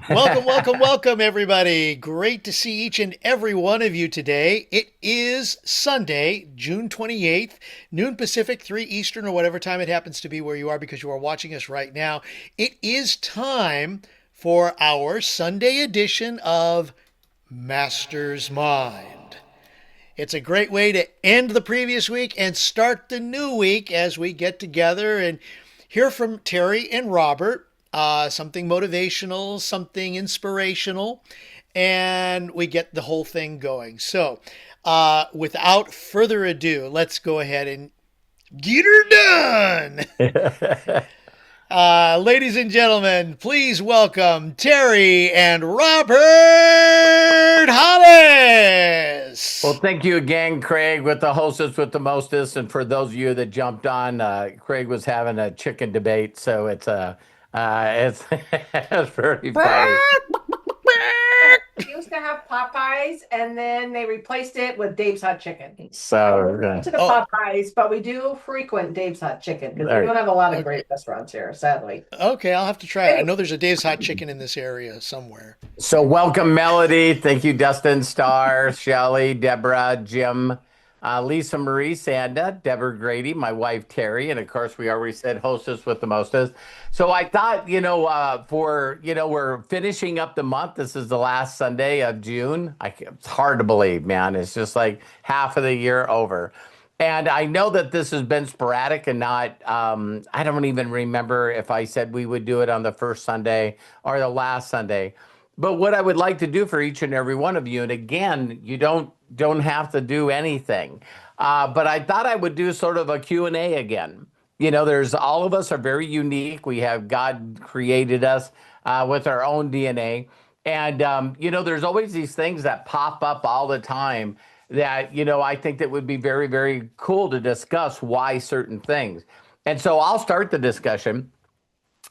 Welcome, welcome, welcome, everybody. Great to see each and every one of you today. It is Sunday, June 28th, noon Pacific, 3 Eastern, or whatever time it happens to be where you are because you are watching us right now. It is time for our Sunday edition of Master's Mind. It's a great way to end the previous week and start the new week as we get together and hear from Terry and Robert. Something motivational, something inspirational, and we get the whole thing going. So, without further ado, let's go ahead and get her done. Ladies and gentlemen, please welcome Terry and Robert Well, Hollis. thank you again, Craig, with the hostess with the mostest. And for those of you that jumped on, Craig was having a chicken debate, so it's it's very funny. We used to have Popeyes, and then they replaced it with Dave's Hot Chicken. So To the Oh, Popeyes, but we do frequent Dave's Hot Chicken because we there. don't have a lot of okay. great restaurants here, sadly. Okay, I'll have to try it. I Anyway, know there's a Dave's Hot Chicken in this area somewhere. So welcome, Melody. Thank you, Dustin, Star, Shelley, Deborah, Jim, Lisa Marie, Sanda, Deborah Grady, my wife Terry, and of course we already said hostess with the mostest. So I thought, we're finishing up the month. This is the last Sunday of June. It's hard to believe, man. It's just like half of the year over. And I know that this has been sporadic and not, I don't even remember if I said we would do it on the first Sunday or the last Sunday. But what I would like to do for each and every one of you, and again, you don't have to do anything, but I thought I would do sort of a Q and A again. There's all of us are very unique. We have God created us with our own DNA. And, there's always these things that pop up all the time that, I think that would be very, very cool to discuss why certain things. And so I'll start the discussion.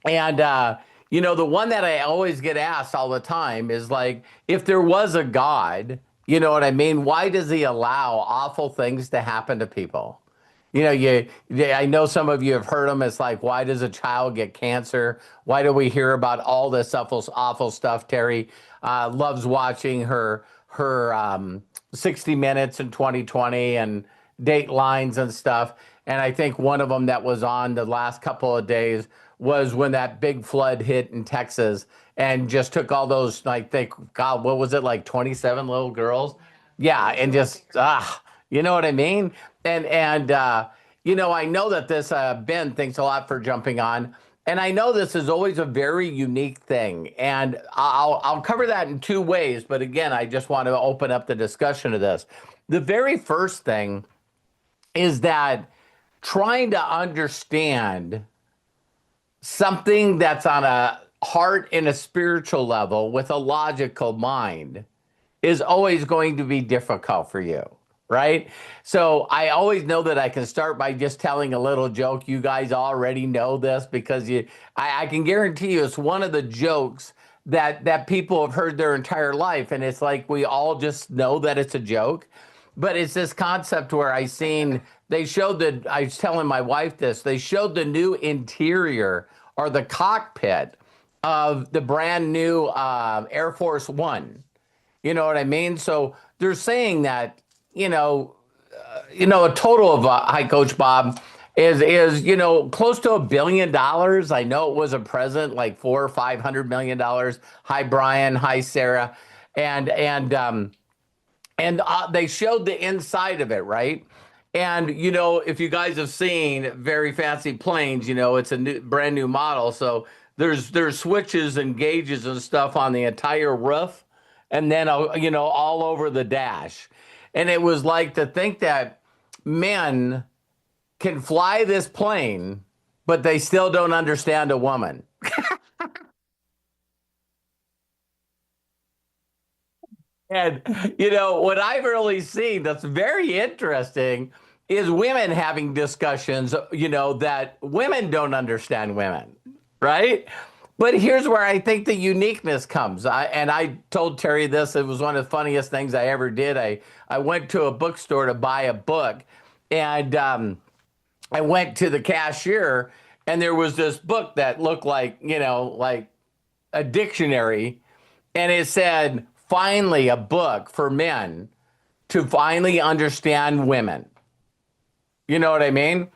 And, the one that I always get asked all the time is like, if there was a God, you know what I mean? Why does he allow awful things to happen to people? I know some of you have heard them. It's like, why does a child get cancer? Why do we hear about all this awful stuff? Terry loves watching her 60 Minutes in 2020 and Datelines and stuff. And I think one of them that was on the last couple of days was when that big flood hit in Texas and just took all those, like, God, what was it, like 27 little girls? Yeah, and just you know what I mean? And I know that this Ben, thanks a lot for jumping on. And I know this is always a very unique thing, and I'll cover that in two ways. But again, I just want to open up the discussion of this. The very first thing is that trying to understand something that's on a heart and a spiritual level with a logical mind is always going to be difficult for you, right? So I always know that I can start by just telling a little joke. You guys already know this because I can guarantee you it's one of the jokes that people have heard their entire life, and it's like we all just know that it's a joke. But it's this concept where I was telling my wife this, they showed the new interior or the cockpit of the brand new Air Force One. You know what I mean? So they're saying that, a total of Hi Coach Bob is close to $1 billion. I know it was a present like 400 or 500 million dollars. Hi Brian, hi Sarah, and they showed the inside of it, right? And if you guys have seen very fancy planes, it's a brand new model. So there's switches and gauges and stuff on the entire roof, and then all over the dash. And it was like to think that men can fly this plane, but they still don't understand a woman. And what I've really seen that's very interesting is women having discussions, that women don't understand women, right? But here's where I think the uniqueness comes. I told Terry this, it was one of the funniest things I ever did. I went to a bookstore to buy a book, and I went to the cashier, and there was this book that looked like, like a dictionary, and it said, finally, a book for men to finally understand women. You know what I mean?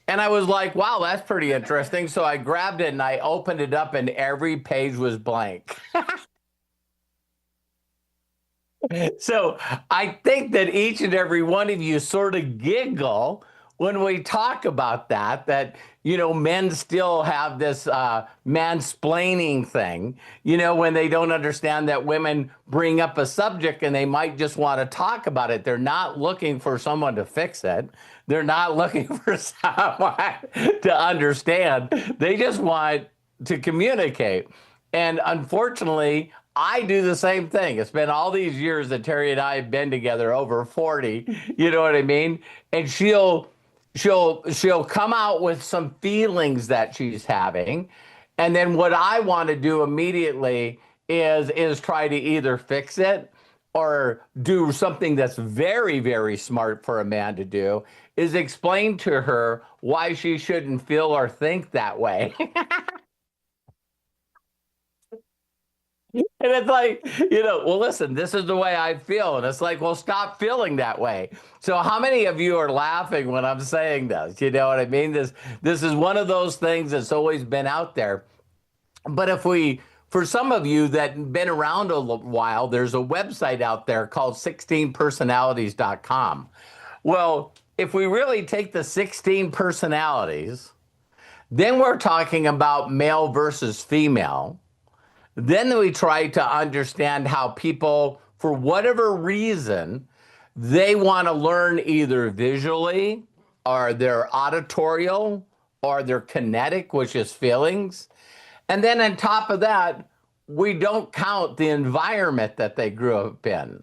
And I was like, wow, that's pretty interesting. So I grabbed it and I opened it up, and every page was blank. So I think that each and every one of you sort of giggle when we talk about that, men still have this mansplaining thing, when they don't understand that women bring up a subject and they might just want to talk about it. They're not looking for someone to fix it. They're not looking for someone to understand. They just want to communicate. And unfortunately, I do the same thing. It's been all these years that Terry and I have been together, over 40, you know what I mean? And she'll come out with some feelings that she's having. And then what I want to do immediately is try to either fix it or do something that's very, very smart for a man to do, is explain to her why she shouldn't feel or think that way. And it's like, well, listen, this is the way I feel. And it's like, well, stop feeling that way. So how many of you are laughing when I'm saying this? You know what I mean? This is one of those things that's always been out there. But for some of you that been around a while, there's a website out there called 16personalities.com. Well, if we really take the 16 personalities, then we're talking about male versus female. Then we try to understand how people, for whatever reason, they want to learn either visually or they're auditorial or they're kinetic, which is feelings. And then on top of that, we don't count the environment that they grew up in.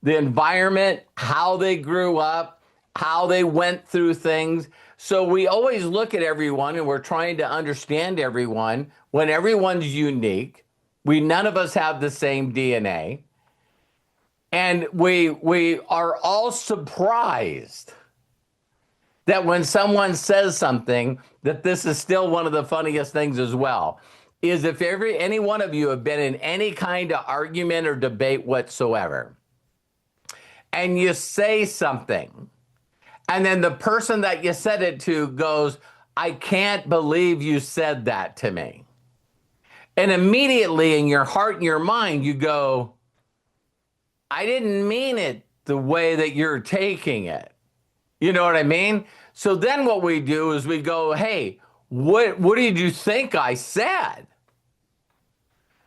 The environment, how they grew up, how they went through things. So we always look at everyone and we're trying to understand everyone when everyone's unique. None of us have the same DNA. And we are all surprised that when someone says something, that this is still one of the funniest things as well, is if any one of you have been in any kind of argument or debate whatsoever, and you say something, and then the person that you said it to goes, I can't believe you said that to me. And immediately in your heart and your mind, you go, I didn't mean it the way that you're taking it. You know what I mean? So then what we do is we go, hey, what did you think I said?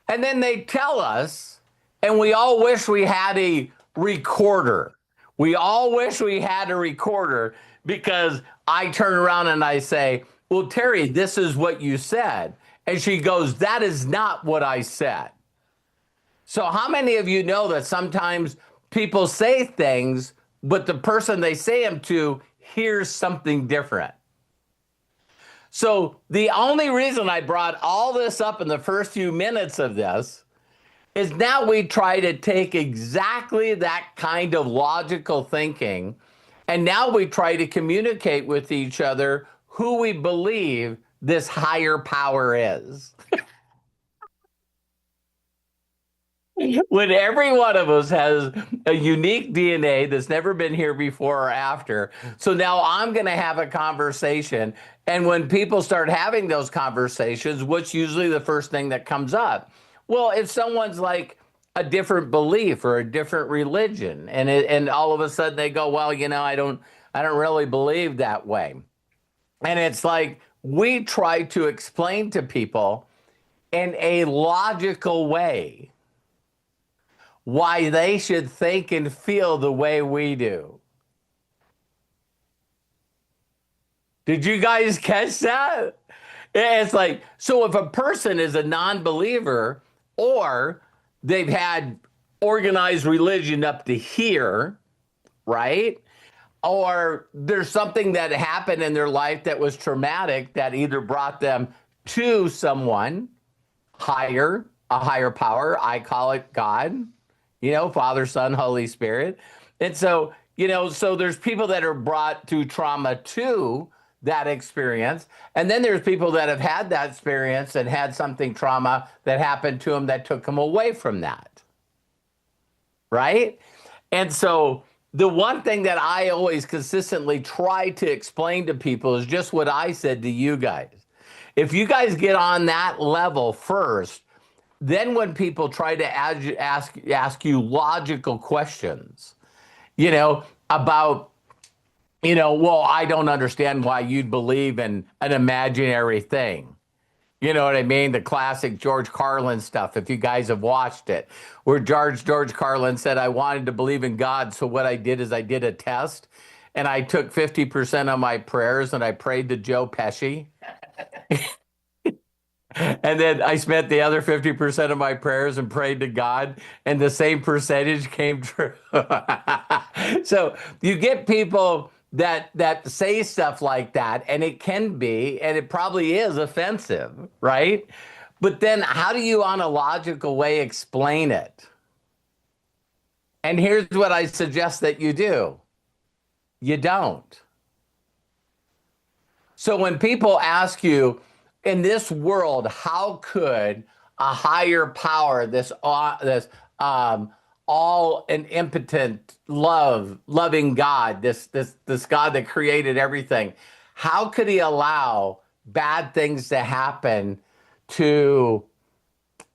And then they tell us, and we all wish we had a recorder. We all wish we had a recorder, because I turn around and I say, well, Terry, this is what you said. And she goes, that is not what I said. So how many of you know that sometimes people say things, but the person they say them to hears something different? So the only reason I brought all this up in the first few minutes of this is now we try to take exactly that kind of logical thinking, and now we try to communicate with each other who we believe this higher power is. When every one of us has a unique DNA that's never been here before or after. So now I'm going to have a conversation. And when people start having those conversations, what's usually the first thing that comes up? Well, if someone's like a different belief or a different religion, and all of a sudden they go, well, I don't really believe that way. And it's like, we try to explain to people in a logical way why they should think and feel the way we do. Did you guys catch that? It's like, so if a person is a non-believer, or they've had organized religion up to here, right? Or there's something that happened in their life that was traumatic that either brought them to someone higher, a higher power. I call it God, Father, Son, Holy Spirit. And so, so there's people that are brought through trauma to that experience. And then there's people that have had that experience and had something trauma that happened to them that took them away from that. Right? And so the one thing that I always consistently try to explain to people is just what I said to you guys. If you guys get on that level first, then when people try to ask you logical questions, about, well, I don't understand why you'd believe in an imaginary thing. You know what I mean? The classic George Carlin stuff, if you guys have watched it, where George Carlin said, I wanted to believe in God, so what I did is I did a test, and I took 50% of my prayers, and I prayed to Joe Pesci. And then I spent the other 50% of my prayers and prayed to God, and the same percentage came true. So you get people that say stuff like that, and it can be, and it probably is offensive, right? But then how do you, on a logical way, explain it? And here's what I suggest that you do. You don't. So when people ask you, in this world, how could a higher power, this all and impotent loving God, this God that created everything, how could he allow bad things to happen to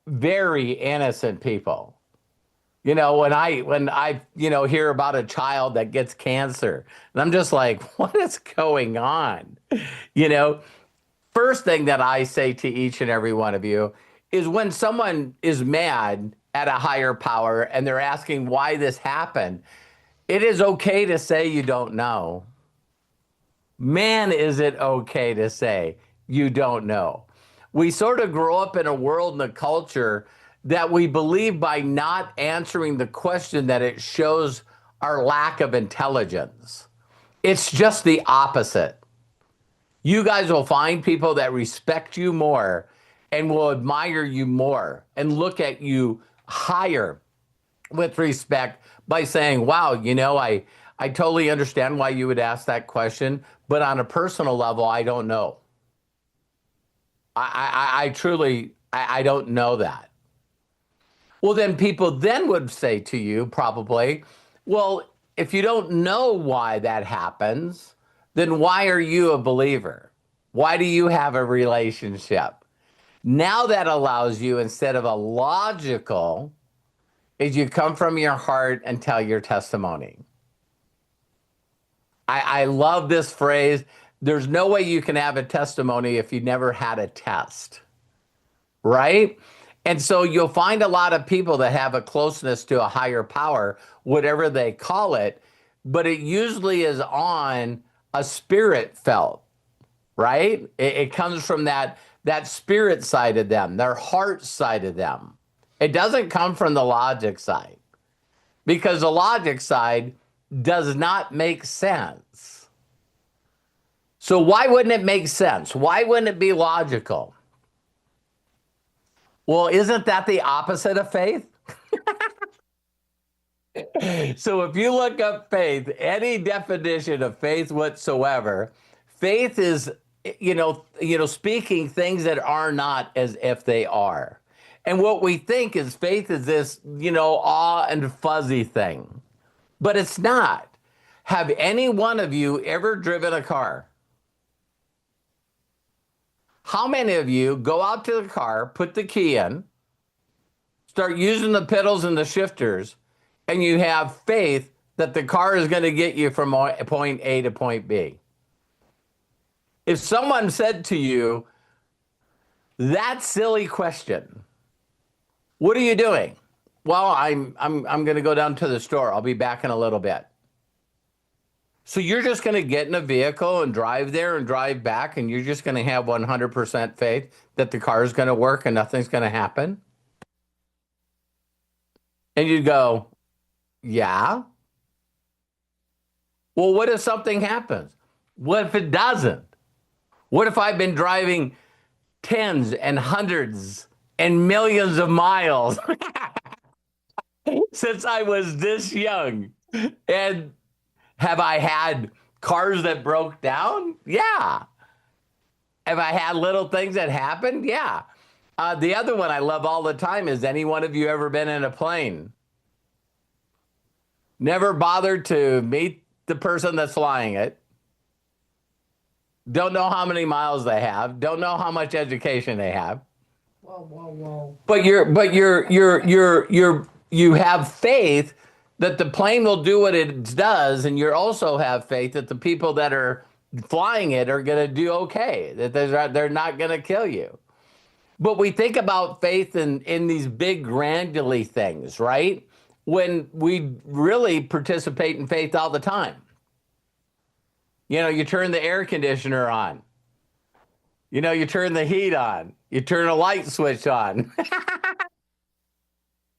very innocent people? When I hear about a child that gets cancer, and I'm just like, what is going on? First thing that I say to each and every one of you is when someone is mad at a higher power and they're asking why this happened, it is okay to say you don't know. Man, is it okay to say you don't know. We sort of grow up in a world and a culture that we believe by not answering the question that it shows our lack of intelligence. It's just the opposite. You guys will find people that respect you more and will admire you more and look at you higher with respect by saying, wow, I totally understand why you would ask that question, but on a personal level, I don't know. I truly don't know that. Well, then people then would say to you probably, well, if you don't know why that happens, then why are you a believer? Why do you have a relationship? Now that allows you, instead of a logical, is you come from your heart and tell your testimony. I love this phrase. There's no way you can have a testimony if you never had a test, right? And so you'll find a lot of people that have a closeness to a higher power, whatever they call it, but it usually is on a spirit felt, right? It comes from that spirit side of them, their heart side of them. It doesn't come from the logic side, because the logic side does not make sense. So why wouldn't it make sense? Why wouldn't it be logical? Well, isn't that the opposite of faith? So if you look up faith, any definition of faith whatsoever, faith is, speaking things that are not as if they are. And what we think is faith is this, awe and fuzzy thing, but it's not. Have any one of you ever driven a car? How many of you go out to the car, put the key in, start using the pedals and the shifters, and you have faith that the car is going to get you from point A to point B? If someone said to you, that silly question, what are you doing? Well, I'm going to go down to the store. I'll be back in a little bit. So you're just going to get in a vehicle and drive there and drive back, and you're just going to have 100% faith that the car is going to work and nothing's going to happen? And you'd go, yeah. Well, what if something happens? What if it doesn't? What if I've been driving tens and hundreds and millions of miles since I was this young? And have I had Cars that broke down? Yeah. Have I had little things that happened? Yeah. The other one I love all the time is, any one of you ever been in a plane? Never bothered to meet the person that's flying it. Don't know how many miles they have. Don't know how much education they have. Whoa, whoa, whoa. But you have faith that the plane will do what it does, and you also have faith that the people that are flying it are going to do okay, that they're not going to kill you. But we think about faith in these big grandiose things, right? When we really participate in faith all the time. You know, you turn the air conditioner on. You know, you turn the heat on. You turn a light switch on.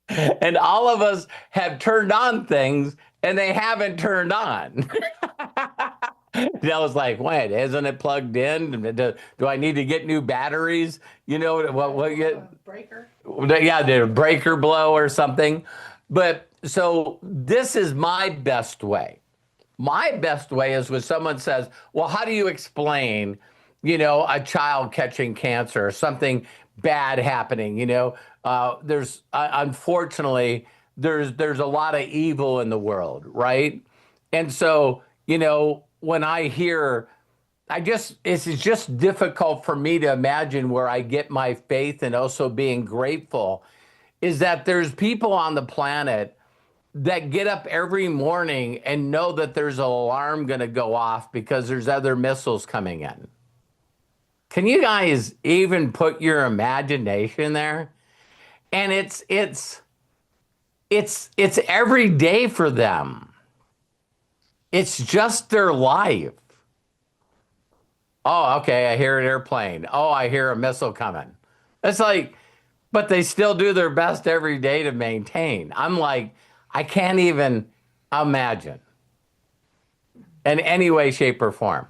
And all of us have turned on things and they haven't turned on. I was like, wait, isn't it plugged in? Do I need to get new batteries? You know, what Breaker? yeah, did a breaker blow or something? But so this is my best way. My best way is when someone says, well, how do you explain, you know, a child catching cancer or something bad happening? You know, there's unfortunately, there's a lot of evil in the world, right? And so, you know, when I hear, it's just difficult for me to imagine where I get my faith and also being grateful is that there's people on the planet that get up every morning and know that there's an alarm going to go off because there's other missiles coming in. Can you guys even put your imagination there? And it's every day for them. It's just their life. Oh, okay, I hear an airplane. Oh, I hear a missile coming. It's like, but they still do their best every day to maintain. I'm like, I can't even imagine in any way, shape, or form.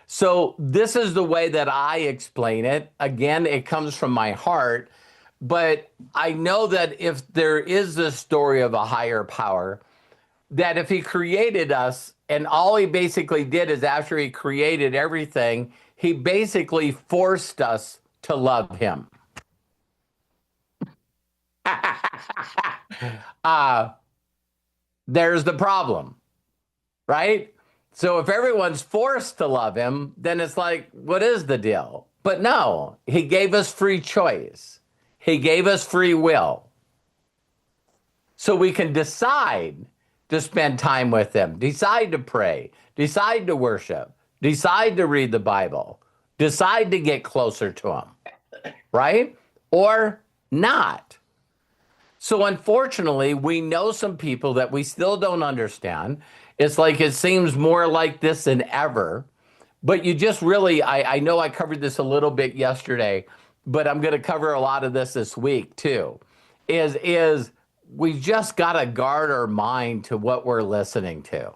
So this is the way that I explain it. Again, it comes from my heart, but I know that if there is this story of a higher power, that if he created us and all he basically did is after he created everything, he basically forced us to love him. There's the problem, right? So if everyone's forced to love him, then it's like, what is the deal? But no, he gave us free choice. He gave us free will. So we can decide to spend time with him, decide to pray, decide to worship, decide to read the Bible, decide to get closer to him, right? Or not. So unfortunately, we know some people that we still don't understand. It's like it seems more like this than ever. But you just really, I know I covered this a little bit yesterday, but I'm going to cover a lot of this week too, is we just got to guard our mind to what we're listening to.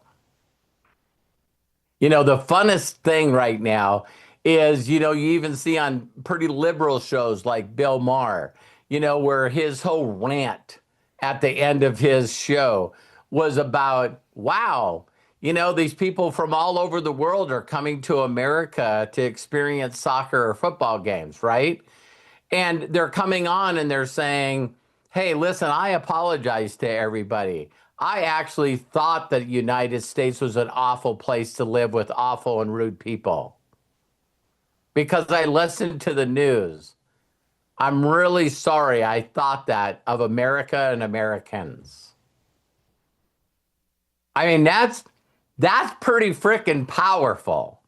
You know, the funnest thing right now is, you know, you even see on pretty liberal shows like Bill Maher, you know, where his whole rant at the end of his show was about, wow, you know, these people from all over the world are coming to America to experience soccer or football games, right? And they're coming on and they're saying, hey, listen, I apologize to everybody. I actually thought that the United States was an awful place to live with awful and rude people because I listened to the news. I'm really sorry I thought that of America and Americans. I mean, that's pretty freaking powerful.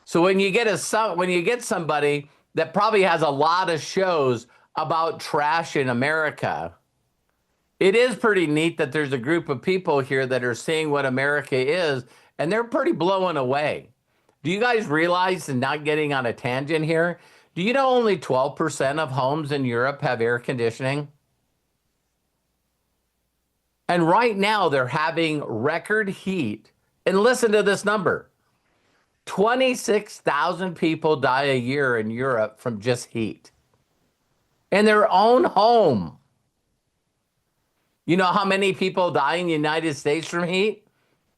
So when you get somebody that probably has a lot of shows about trash in America, it is pretty neat that there's a group of people here that are seeing what America is, and they're pretty blown away. Do you guys realize, and not getting on a tangent here, do you know only 12% of homes in Europe have air conditioning? And right now they're having record heat. And listen to this number. 26,000 people die a year in Europe from just heat. In their own home. You know how many people die in the United States from heat?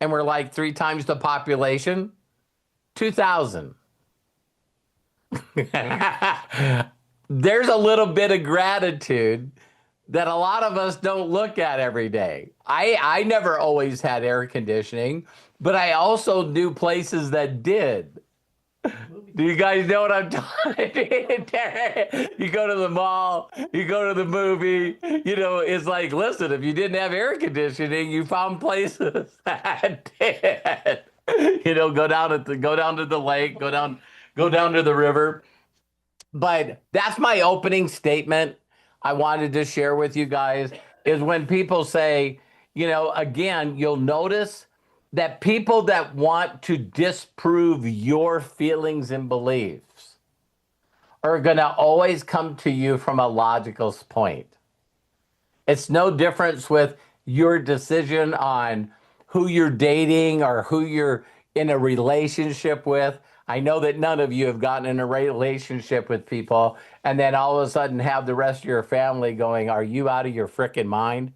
And we're like 3 times the population? 2000. There's a little bit of gratitude that a lot of us don't look at every day. I never always had air conditioning, but I also knew places that did. Do you guys know what I'm talking about? You go to the mall, you go to the movie, it's like, listen, if you didn't have air conditioning, you found places that did. Go down to the lake, go down to the river. But that's my opening statement I wanted to share with you guys is when people say, again, you'll notice that people that want to disprove your feelings and beliefs are going to always come to you from a logical point. It's no difference with your decision on who you're dating or who you're in a relationship with. I know that none of you have gotten in a relationship with people and then all of a sudden have the rest of your family going, are you out of your frickin' mind?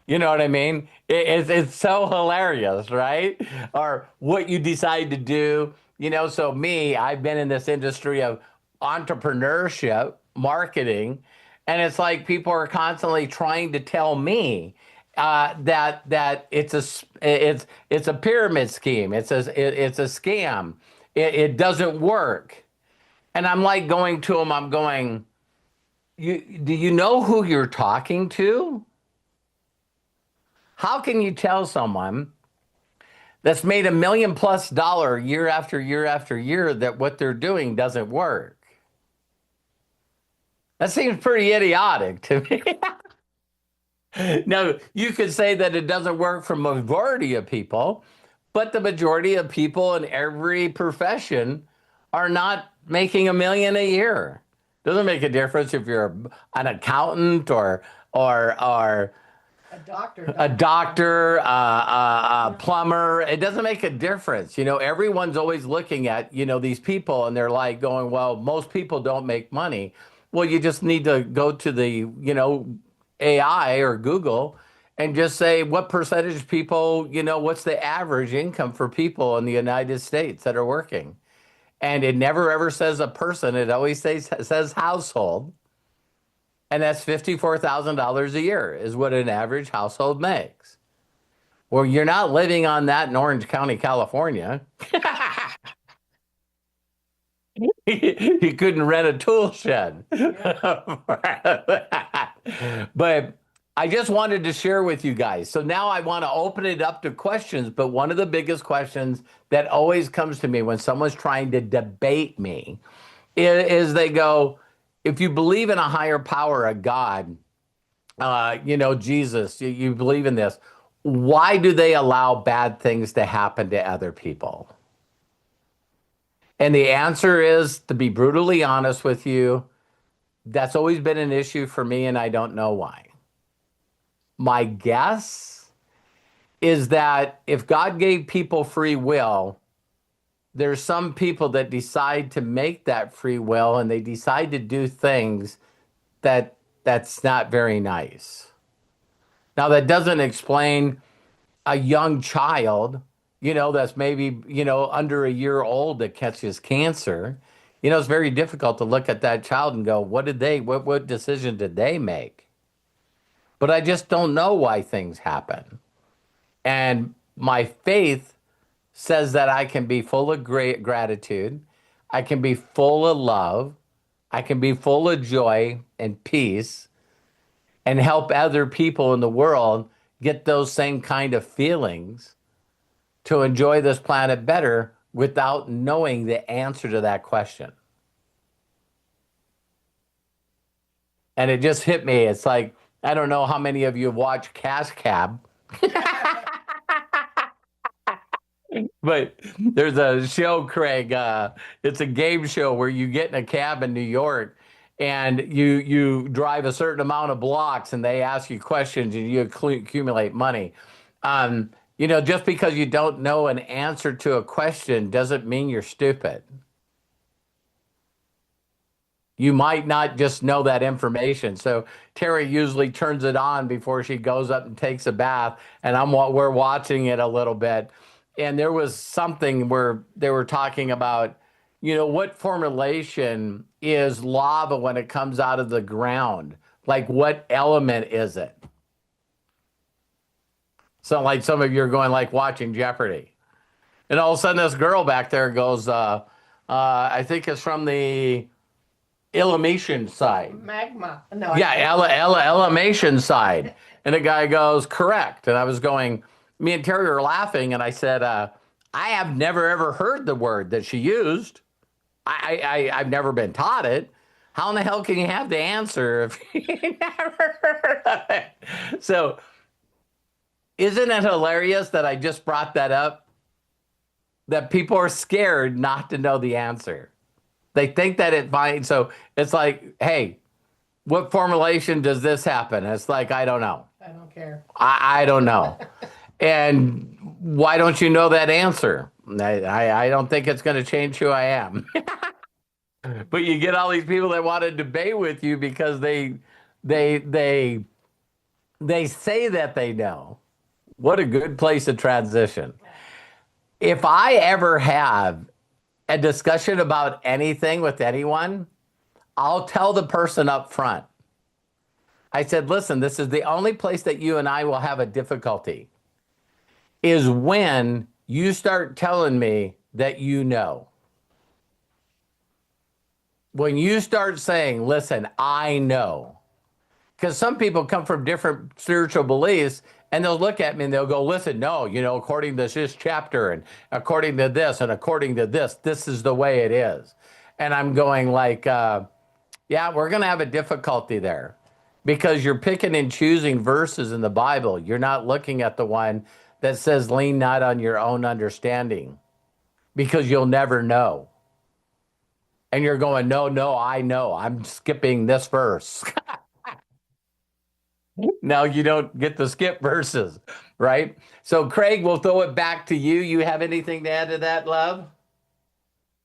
You know what I mean? It's so hilarious, right? Or what you decide to do. So me, I've been in this industry of entrepreneurship, marketing, and it's like people are constantly trying to tell me that it's a pyramid scheme. It's a scam. It doesn't work. And I'm like going to them, I'm going, do you know who you're talking to? How can you tell someone that's made $1 million+ year after year after year that what they're doing doesn't work? That seems pretty idiotic to me. Now, you could say that it doesn't work for majority of people, but the majority of people in every profession are not making $1 million a year. Doesn't make a difference if you're an accountant or a doctor, a plumber. It doesn't make a difference. Everyone's always looking at, these people and they're like going, well, most people don't make money. Well, you just need to go to the, AI or Google and just say what percentage of people, what's the average income for people in the United States that are working? And it never ever says a person. It always says household. And that's $54,000 a year is what an average household makes. Well, you're not living on that in Orange County, California. You couldn't rent a tool shed. But I just wanted to share with you guys. So now I want to open it up to questions. But one of the biggest questions that always comes to me when someone's trying to debate me is they go, if you believe in a higher power, a God, Jesus, you believe in this, why do they allow bad things to happen to other people? And the answer is, to be brutally honest with you, that's always been an issue for me, and I don't know why. My guess is that if God gave people free will, there's some people that decide to make that free will and they decide to do things that's not very nice. Now, that doesn't explain a young child, that's maybe, under a year old that catches cancer. It's very difficult to look at that child and go, what decision did they make? But I just don't know why things happen. And my faith says that I can be full of great gratitude. I can be full of love. I can be full of joy and peace and help other people in the world get those same kind of feelings to enjoy this planet better without knowing the answer to that question. And it just hit me. It's like, I don't know how many of you have watched Cash Cab. But there's a show, Craig. It's a game show where you get in a cab in New York and you drive a certain amount of blocks and they ask you questions and you accumulate money. Just because you don't know an answer to a question doesn't mean you're stupid. You might not just know that information. So Terry usually turns it on before she goes up and takes a bath, and we're watching it a little bit. and there was something where they were talking about, what formulation is lava when it comes out of the ground? Like, what element is it? So, like, some of you are going, like, watching Jeopardy. And all of a sudden, this girl back there goes, I think it's from the Elimation side. Magma. No. Yeah, Elimation side. And the guy goes, correct. And I was going, me and Terry were laughing, and I said, I have never ever heard the word that she used. I've never been taught it. How in the hell can you have the answer if you never heard of it? So, isn't it hilarious that I just brought that up? That people are scared not to know the answer. They think that it might. So it's like, hey, what formulation does this happen? It's like, I don't know. I don't care. I don't know. And why don't you know that answer? I don't think it's going to change who I am. But you get all these people that want to debate with you because they say that they know. What a good place to transition. If I ever have a discussion about anything with anyone, I'll tell the person up front. I said, listen, this is the only place that you and I will have a difficulty is when you start telling me that you know. When you start saying, listen, I know. Because some people come from different spiritual beliefs and they'll look at me and they'll go, listen, no, according to this chapter and according to this and according to this is the way it is. And I'm going like, yeah, we're going to have a difficulty there because you're picking and choosing verses in the Bible. You're not looking at the one that says, lean not on your own understanding because you'll never know. And you're going, no, I know. I'm skipping this verse. No, you don't get to skip verses, right? So, Craig, we'll throw it back to you. You have anything to add to that, love?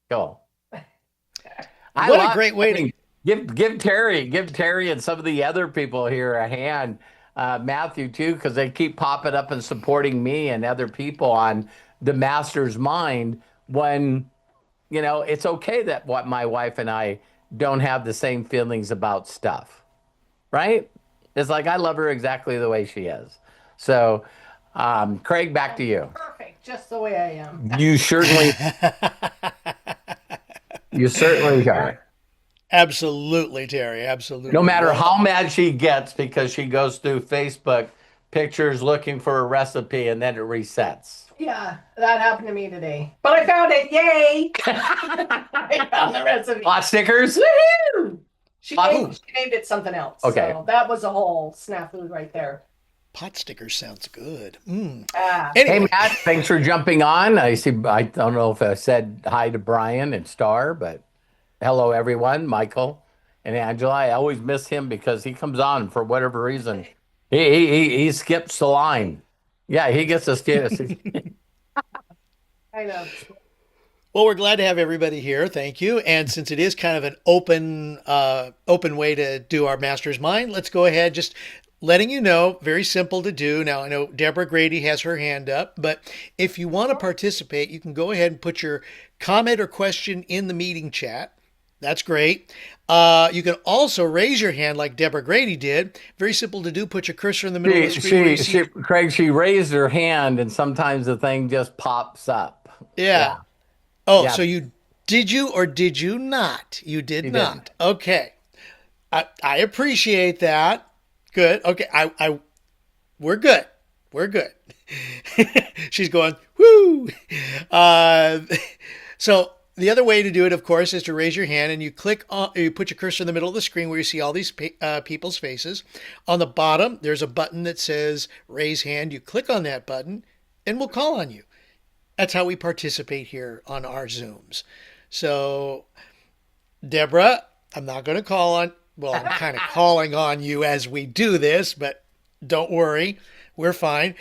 Go. What a great way to give Terry and some of the other people here a hand. Matthew too, because they keep popping up and supporting me and other people on the Master's Mind. When it's okay that what my wife and I don't have the same feelings about stuff, right? It's like I love her exactly the way she is. So, Craig, back to you. Perfect, just the way I am. You certainly are. Absolutely, Terry. Absolutely. No matter how mad she gets because she goes through Facebook pictures looking for a recipe and then it resets. Yeah, that happened to me today. But I found it. Yay! I found the recipe. Pot stickers? Woohoo! She named it something else. Okay. So that was a whole snafu right there. Pot stickers sounds good. Anyway. Hey, Matt, thanks for jumping on. I don't know if I said hi to Brian and Star, but hello, everyone. Michael and Angela. I always miss him because he comes on for whatever reason. He skips the line. Yeah, he gets a skip. I know. Well, we're glad to have everybody here. Thank you. And since it is kind of an open way to do our Master's Mind, let's go ahead just letting you know, very simple to do. Now, I know Deborah Grady has her hand up, but if you want to participate, you can go ahead and put your comment or question in the meeting chat. That's great. You can also raise your hand like Deborah Grady did. Very simple to do. Put your cursor in the middle of the screen. Craig, she raised her hand, and sometimes the thing just pops up. Yeah. Oh, yeah. So did you or did you not? You did not. Didn't. Okay. I appreciate that. Good. Okay. We're good. We're good. She's going, woo. So the other way to do it, of course, is to raise your hand and you put your cursor in the middle of the screen where you see all these people's faces. On the bottom, there's a button that says raise hand. You click on that button and we'll call on you. That's how we participate here on our Zooms. So, Deborah, I'm not going to call on, well, I'm kind of calling on you as we do this, but don't worry, we're fine.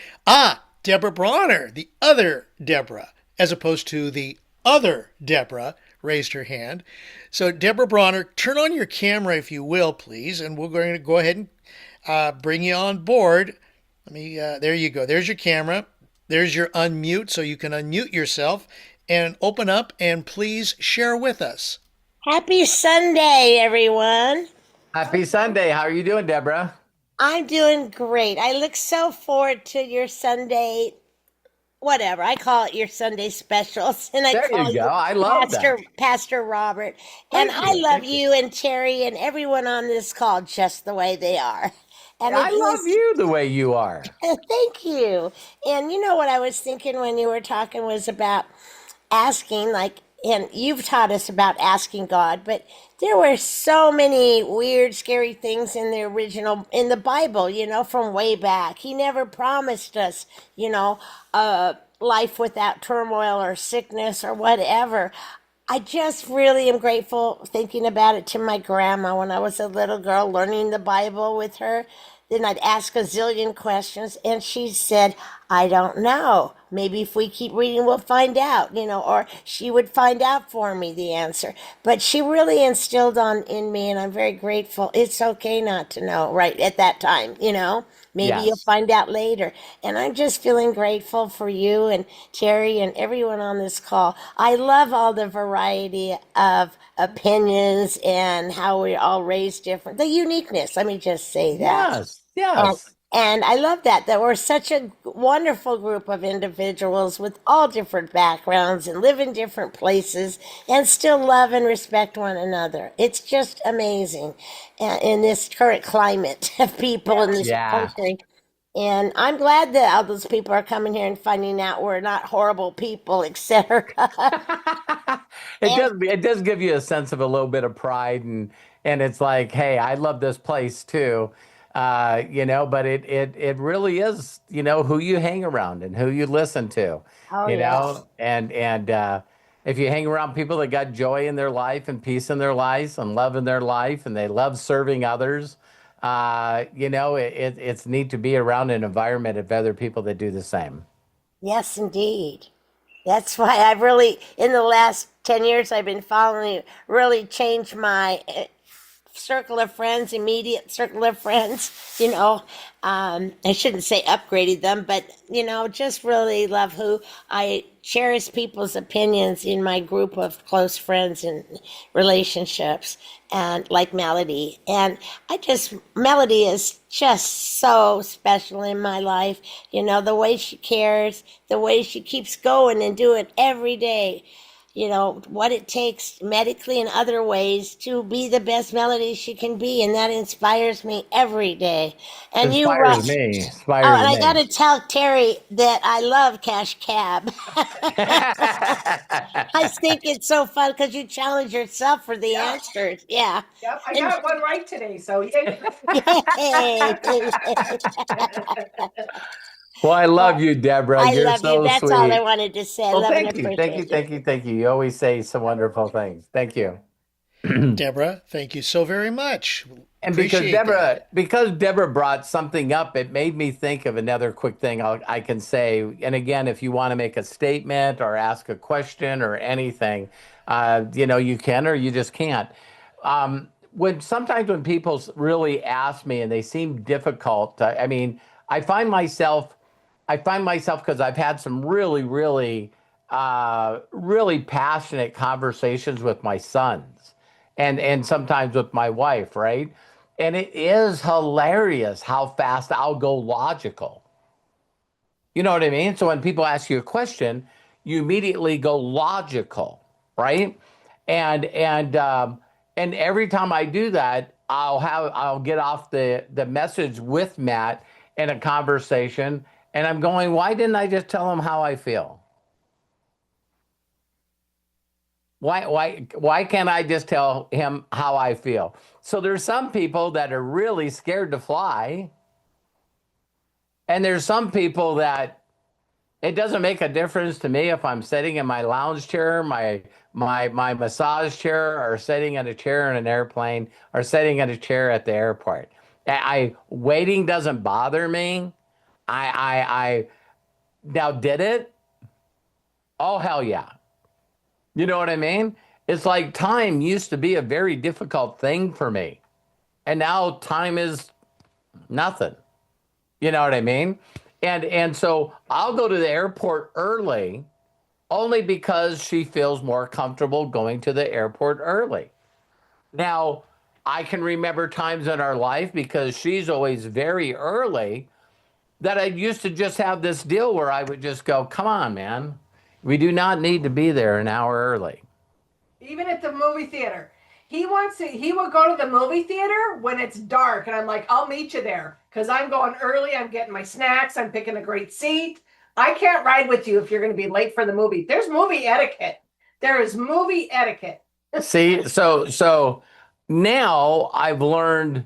Deborah Bronner, the other Deborah, as opposed to the other Deborah, raised her hand. So, Deborah Bronner, turn on your camera if you will, please, and we're going to go ahead and bring you on board. There you go. There's your camera. There's your unmute, so you can unmute yourself and open up and please share with us. Happy Sunday, everyone. Happy Sunday. How are you doing, Deborah? I'm doing great. I look so forward to your Sunday, whatever. I call it your Sunday specials, and I There call you go. you I love that. Pastor Robert. And Thank I you. love Thank you. you and Terry and everyone on this call just the way they are. And I it love is, you the way you are. thank you. And you know what I was thinking when you were talking was about asking, like, and you've taught us about asking God, but there were so many weird, scary things in the original, in the Bible, from way back. He never promised us, life without turmoil or sickness or whatever. I just really am grateful thinking about it to my grandma when I was a little girl learning the Bible with her. Then I'd ask a zillion questions, and she said, I don't know. Maybe if we keep reading, we'll find out, or she would find out for me the answer. But she really instilled on in me, and I'm very grateful. It's okay not to know right at that time. Maybe you'll Yes. find out later. And I'm just feeling grateful for you and Terry and everyone on this call. I love all the variety of opinions and how we're all raised different. The uniqueness, let me just say that. Yes. And Yes. and I love that we're such a wonderful group of individuals with all different backgrounds and live in different places and still love and respect one another. It's just amazing in this current climate of people in Yeah. this Yeah. country. And I'm glad that all those people are coming here and finding out we're not horrible people, etc. It And does it does give you a sense of a little bit of pride and it's like, hey, I love this place too. But it really is, who you hang around and who you listen to, oh yeah. and if you hang around people that got joy in their life and peace in their lives and love in their life and they love serving others, it's neat to be around an environment of other people that do the same. Yes, indeed. That's why I've really, in the last 10 years, I've been following, really changed my circle of friends, immediate circle of friends, I shouldn't say upgraded them, but, just really love who I cherish people's opinions in my group of close friends and relationships, and like Melody. And Melody is just so special in my life. The way she cares, the way she keeps going and do it every day, what it takes medically and other ways to be the best Melody she can be. And that inspires me every day. And you, Inspires me. oh, Inspires and I got me. to tell Terry that I love Cash Cab. I think it's so fun because you challenge yourself for the Yeah. answers. Yeah. Yep. I And got one right today, so yay. yay. Well, I love Well, you, Deborah. I You're love you. so That's all I sweet. wanted to say. I Well, love and thank you. Thank you. appreciate you. Thank you. Thank you. You always say some wonderful things. Thank you. Deborah, thank you so very much. And Appreciate that. Because Deborah brought something up, it made me think of another quick thing I can say. And again, if you want to make a statement or ask a question or anything, you can or you just can't. When sometimes when people really ask me and they seem difficult, I mean, I find myself, because I've had some really, really, really passionate conversations with my sons and sometimes with my wife, right? And it is hilarious how fast I'll go logical. You know what I mean? So when people ask you a question, you immediately go logical, right? And every time I do that, I'll get off the message with Matt in a conversation, and I'm going, why didn't I just tell him how I feel? Why can't I just tell him how I feel? So there's some people that are really scared to fly, and there's some people that it doesn't make a difference to me if I'm sitting in my lounge chair, my massage chair, or sitting in a chair in an airplane, or sitting in a chair at the airport. I waiting doesn't bother me. I now did it? Oh hell yeah. You know what I mean? It's like time used to be a very difficult thing for me. And now time is nothing. You know what I mean? And so I'll go to the airport early only because she feels more comfortable going to the airport early. Now, I can remember times in our life because she's always very early that I used to just have this deal where I would just go, come on, man. We do not need to be there an hour early. Even at the movie theater. He will go to the movie theater when it's dark, and I'm like, I'll meet you there because I'm going early. I'm getting my snacks. I'm picking a great seat. I can't ride with you if you're going to be late for the movie. There's movie etiquette. There is movie etiquette. See, so now I've learned,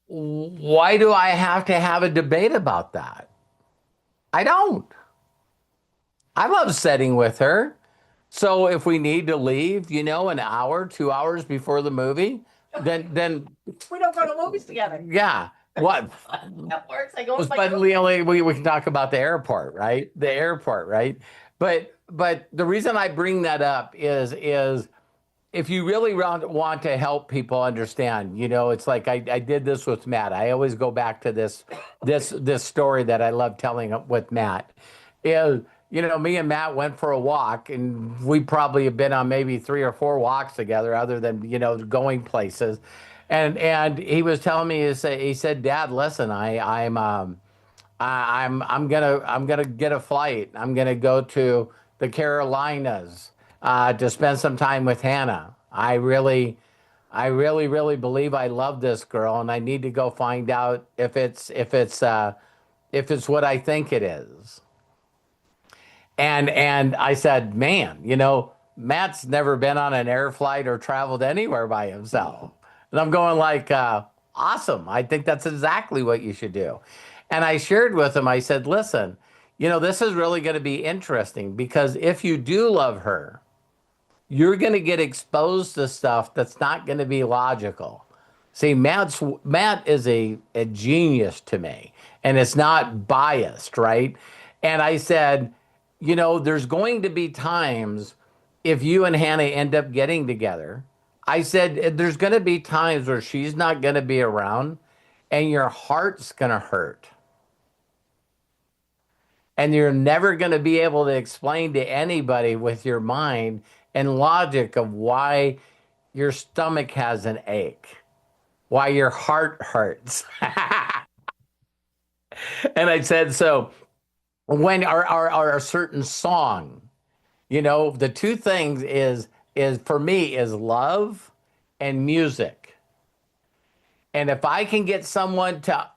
why do I have to have a debate about that? I don't. I love sitting with her. So if we need to leave, an hour, 2 hours before the movie, then We don't go to movies together. yeah. What? That works. I go with my But we can talk about the airport, right? The airport, right? But the reason I bring that up is if you really want to help people understand, it's like I did this with Matt. I always go back to this story that I love telling with Matt. Is me and Matt went for a walk, and we probably have been on maybe 3 or 4 walks together, other than going places. And he was telling me, he said, Dad, listen, I'm gonna get a flight. I'm gonna go to the Carolinas to spend some time with Hannah. I really believe I love this girl, and I need to go find out if it's what I think it is. And I said, man, Matt's never been on an air flight or traveled anywhere by himself. And I'm going like, awesome. I think that's exactly what you should do. And I shared with him, I said, listen, this is really going to be interesting because if you do love her, you're going to get exposed to stuff that's not going to be logical. See, Matt is a genius to me, and it's not biased, right? And I said, there's going to be times if you and Hannah end up getting together. I said, there's going to be times where she's not going to be around and your heart's going to hurt. And you're never going to be able to explain to anybody with your mind and logic of why your stomach has an ache, why your heart hurts. And I said, so when our certain song, the two things is for me is love and music. And if I can get someone to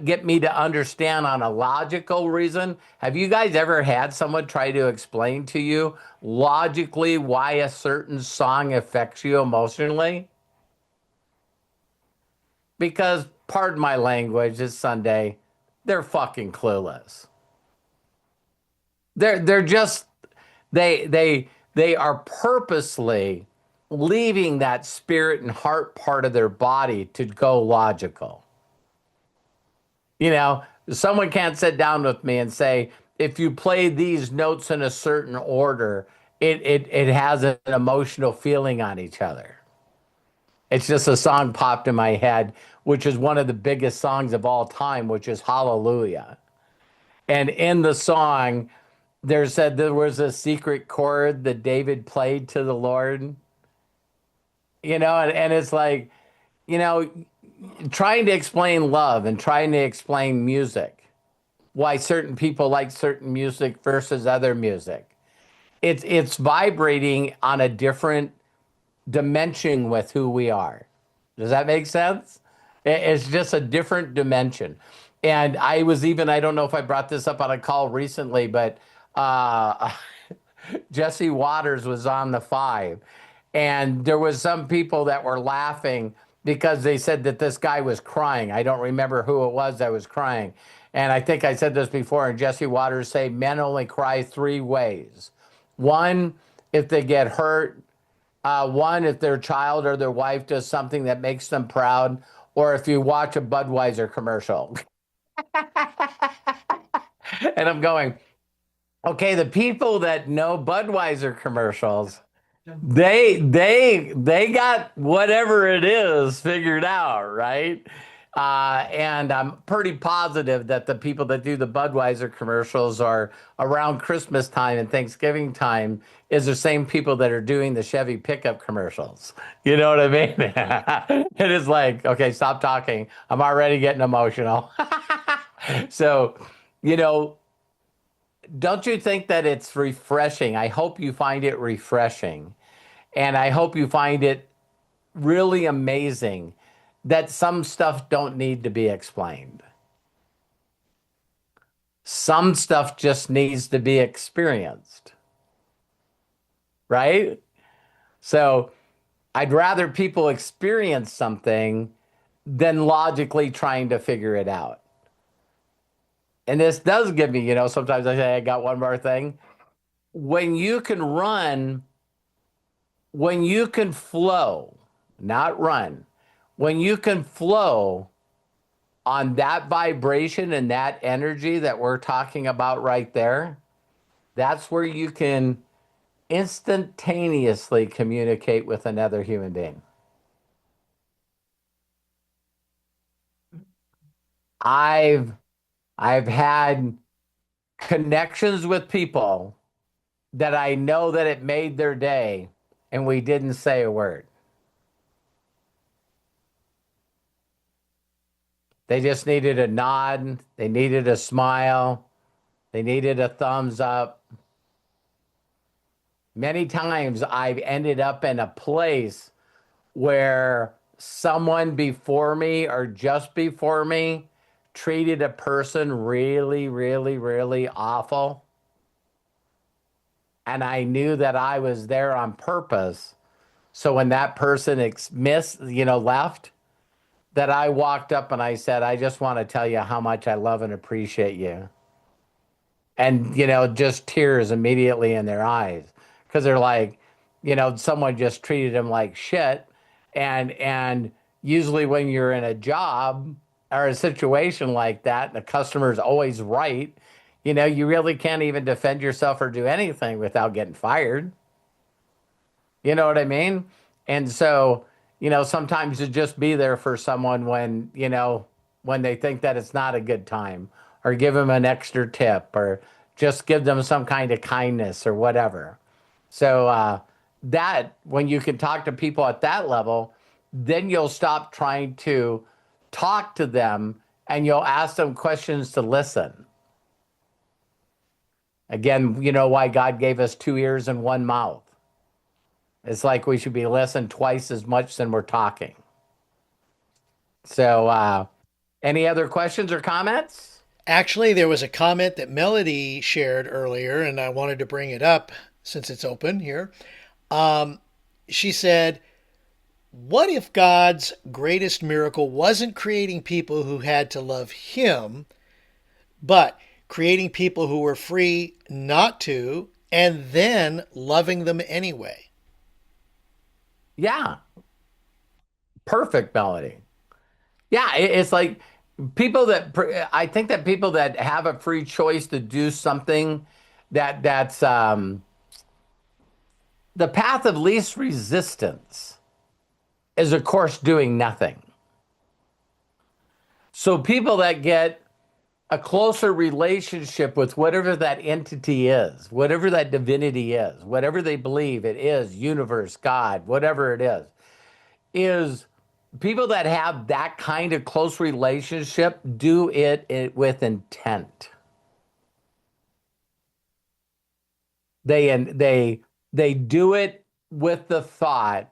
get me to understand on a logical reason, have you guys ever had someone try to explain to you logically why a certain song affects you emotionally? Because, pardon my language, it's Sunday, they're fucking clueless. They're just they are purposely leaving that spirit and heart part of their body to go logical. Someone can't sit down with me and say, if you play these notes in a certain order, it has an emotional feeling on each other. It's just a song popped in my head, which is one of the biggest songs of all time, which is Hallelujah. And in the song, there was a secret chord that David played to the Lord. And it's like, trying to explain love and trying to explain music, why certain people like certain music versus other music. It's vibrating on a different dimension with who we are. Does that make sense? It's just a different dimension. And I don't know if I brought this up on a call recently, but Jesse Waters was on the 5, and there was some people that were laughing because they said that this guy was crying. I don't remember who it was that was crying. And I think I said this before, and Jesse Waters say men only cry 3 ways. 1, if they get hurt. 1, if their child or their wife does something that makes them proud, or if you watch a Budweiser commercial. And I'm going, okay, the people that know Budweiser commercials, they got whatever it is figured out, right? And I'm pretty positive that the people that do the Budweiser commercials are around Christmas time and Thanksgiving time is the same people that are doing the Chevy pickup commercials. You know what I mean? It is like, okay, stop talking. I'm already getting emotional. So, you know, don't you think that it's refreshing? I hope you find it refreshing. And I hope you find it really amazing that some stuff don't need to be explained. Some stuff just needs to be experienced, right? So I'd rather people experience something than logically trying to figure it out. And this does give me, sometimes I say, I got one more thing. When you can run, when you can flow, not run, when you can flow on that vibration and that energy that we're talking about right there, that's where you can instantaneously communicate with another human being. I've I've had connections with people that I know that it made their day and we didn't say a word. They just needed a nod, they needed a smile, they needed a thumbs up. Many times I've ended up in a place where someone before me or just before me treated a person really, really, really awful. And I knew that I was there on purpose. So when that person left, that I walked up and I said, I just want to tell you how much I love and appreciate you. And, just tears immediately in their eyes because they're like, someone just treated them like shit. And usually when you're in a job or a situation like that, the customer's always right, you really can't even defend yourself or do anything without getting fired. You know what I mean? And so, sometimes to just be there for someone when they think that it's not a good time, or give them an extra tip, or just give them some kind of kindness or whatever. So, that when you can talk to people at that level, then you'll stop trying to talk to them and you'll ask them questions to listen. Again, you know why God gave us two ears and one mouth. It's like we should be listening twice as much than we're talking. So, any other questions or comments? Actually, there was a comment that Melody shared earlier, and I wanted to bring it up since it's open here. She said, what if God's greatest miracle wasn't creating people who had to love Him, but creating people who were free not to, and then loving them anyway? Yeah, perfect, Melody. Yeah, it's like I think that people that have a free choice to do something that's the path of least resistance is, of course, doing nothing. So people that get a closer relationship with whatever that entity is, whatever that divinity is, whatever they believe it is, universe, God, whatever it is people that have that kind of close relationship do it with intent. They do it with the thought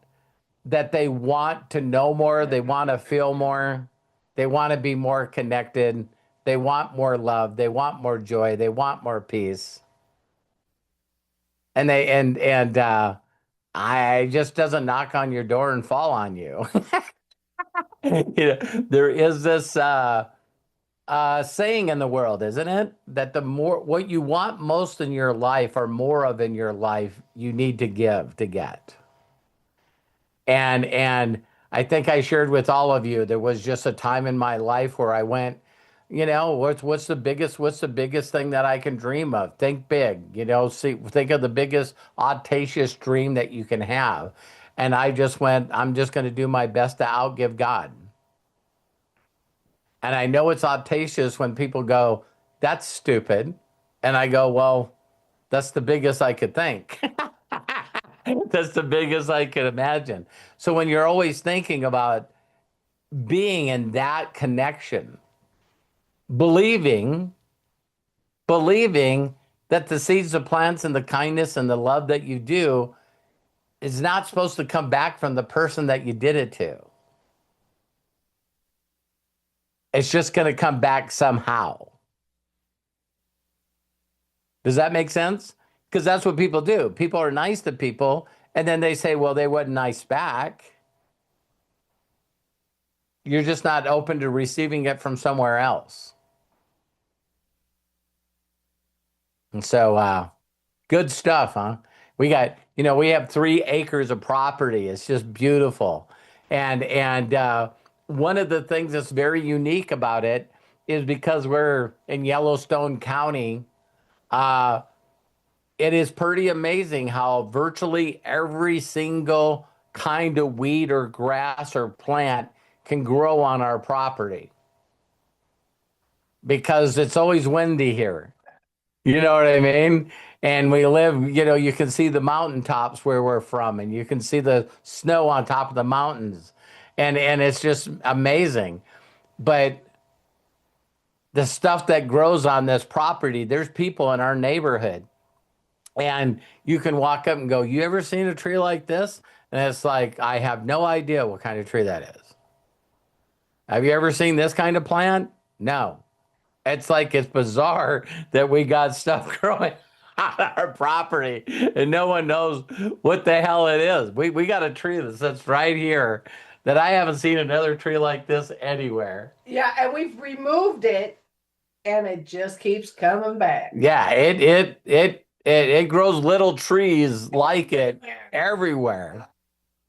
that they want to know more, they want to feel more, they want to be more connected, they want more love, they want more joy, they want more peace. And I just doesn't knock on your door and fall on you. There is this saying in the world, isn't it? That the more what you want most in your life or more of in your life, you need to give to get. And I think I shared with all of you, there was just a time in my life where I went, what's the biggest thing that I can dream of? Think big, think of the biggest audacious dream that you can have. And I just went, I'm just going to do my best to outgive God. And I know it's audacious when people go, that's stupid. And I go, well, that's the biggest I could think. That's the biggest I could imagine. So when you're always thinking about being in that connection, believing, believing that the seeds of plants and the kindness and the love that you do is not supposed to come back from the person that you did it to. It's just going to come back somehow. Does that make sense? Because that's what people do. People are nice to people, and then they say, well, they weren't nice back. You're just not open to receiving it from somewhere else. And so, good stuff, huh? We got, we have 3 acres of property. It's just beautiful. And one of the things that's very unique about it is because we're in Yellowstone County, it is pretty amazing how virtually every single kind of weed or grass or plant can grow on our property because it's always windy here. You know what I mean? And we live, you can see the mountaintops where we're from, and you can see the snow on top of the mountains. And it's just amazing. But the stuff that grows on this property, there's people in our neighborhood. And you can walk up and go, you ever seen a tree like this? And it's like, I have no idea what kind of tree that is. Have you ever seen this kind of plant? No. It's like, it's bizarre that we got stuff growing on our property and no one knows what the hell it is. We got a tree that sits right here that I haven't seen another tree like this anywhere. Yeah, and we've removed it, and it just keeps coming back. Yeah, it grows little trees like it everywhere.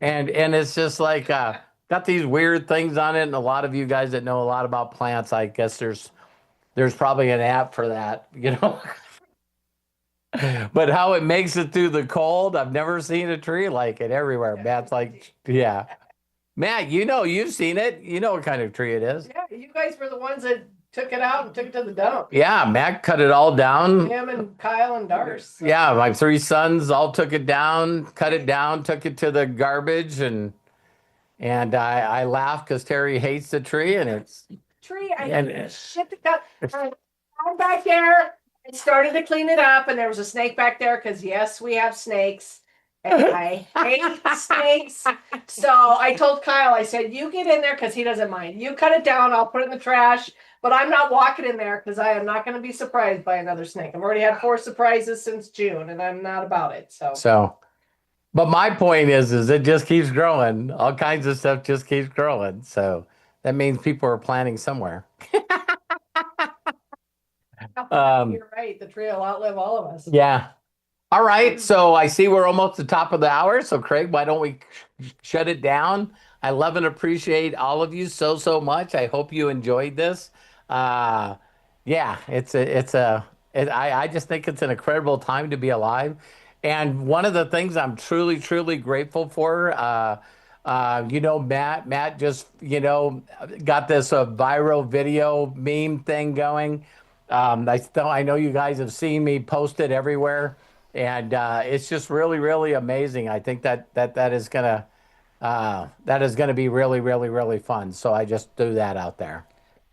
And it's just like got these weird things on it. And a lot of you guys that know a lot about plants, I guess there's probably an app for that, But how it makes it through the cold, I've never seen a tree like it everywhere. Matt's like, yeah. Matt, you've seen it. You know what kind of tree it is. Yeah, you guys were the ones that took it out and took it to the dump. Yeah, Matt cut it all down. Him and Kyle and Darce. So. Yeah, my 3 sons all took it down, cut it down, took it to the garbage, and I laugh because Terry hates the tree, and it's tree. I shit the cut. I'm back there. I started to clean it up, and there was a snake back there because yes, we have snakes. And I hate snakes. So I told Kyle, I said, you get in there because he doesn't mind. You cut it down, I'll put it in the trash. But I'm not walking in there because I am not going to be surprised by another snake. I've already had 4 surprises since June, and I'm not about it. So but my point is it just keeps growing. All kinds of stuff just keeps growing. So that means people are planting somewhere. You're right. The tree will outlive all of us. Yeah. All right. So I see we're almost at the top of the hour. So Craig, why don't we shut it down? I love and appreciate all of you so much. I hope you enjoyed this. Yeah, I just think it's an incredible time to be alive. And one of the things I'm truly grateful for, Matt just, got this viral video meme thing going. I know you guys have seen me post it everywhere, and it's just really amazing. I think that is gonna be really fun. So I just threw that out there.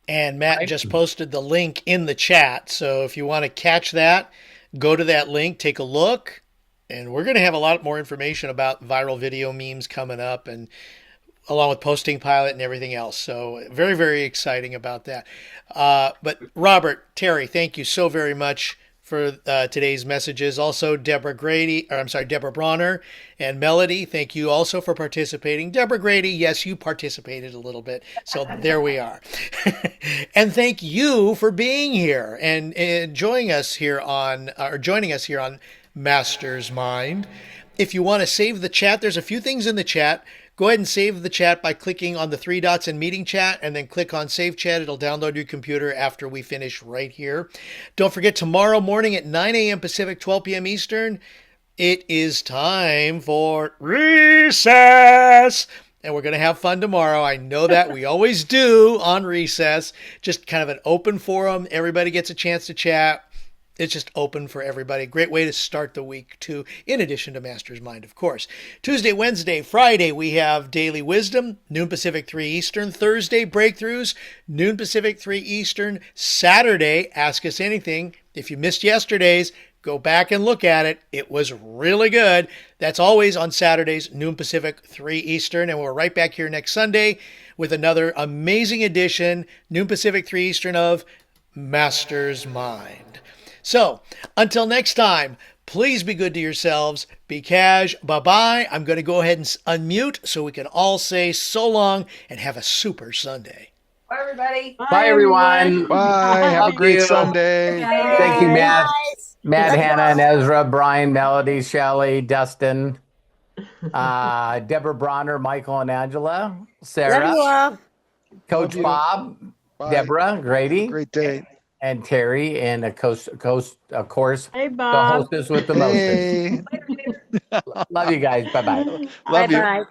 And Matt just posted the link in the chat. So if you want to catch that, go to that link, take a look, and we're going to have a lot more information about viral video memes coming up, and along with Posting Pilot and everything else. So very exciting about that. But Robert, Terry, thank you so very much for today's messages. Also, Deborah Bronner and Melody, thank you also for participating. Deborah Grady, yes, you participated a little bit, so there we are. And thank you for being here and joining us here on Master's Mind. If you want to save the chat, there's a few things in the chat. Go ahead and save the chat by clicking on the 3 dots in meeting chat and then click on save chat. It'll download your computer after we finish right here. Don't forget, tomorrow morning at 9 a.m. Pacific, 12 p.m. Eastern, it is time for recess. and we're going to have fun tomorrow. I know that we always do on recess. Just kind of an open forum. Everybody gets a chance to chat. It's just open for everybody. Great way to start the week, too, in addition to Master's Mind, of course. Tuesday, Wednesday, Friday, we have Daily Wisdom, noon Pacific, 3 Eastern. Thursday, Breakthroughs, noon Pacific, 3 Eastern. Saturday, Ask Us Anything. If you missed yesterday's, go back and look at it. It was really good. That's always on Saturdays, noon Pacific, 3 Eastern. And we're right back here next Sunday with another amazing edition, noon Pacific, 3 Eastern, of Master's Mind. So, until next time, please be good to yourselves. Be cash. Bye-bye. I'm going to go ahead and unmute so we can all say so long and have a super Sunday. Bye, everybody. Bye, everyone. Bye. Have a Love great you. Sunday. Thank you, Matt. Guys. Matt, Hannah, and Ezra, Brian, Melody, Shelley, Dustin, Deborah Bronner, Michael, and Angela, Love Sarah, you all. Coach Love you. Bob, Bye. Deborah, Grady, Great day. and Terry, and of course, Hey, the Bob. hostess with the mostest. Hey. Love you guys. Bye-bye. Love you. Bye-bye.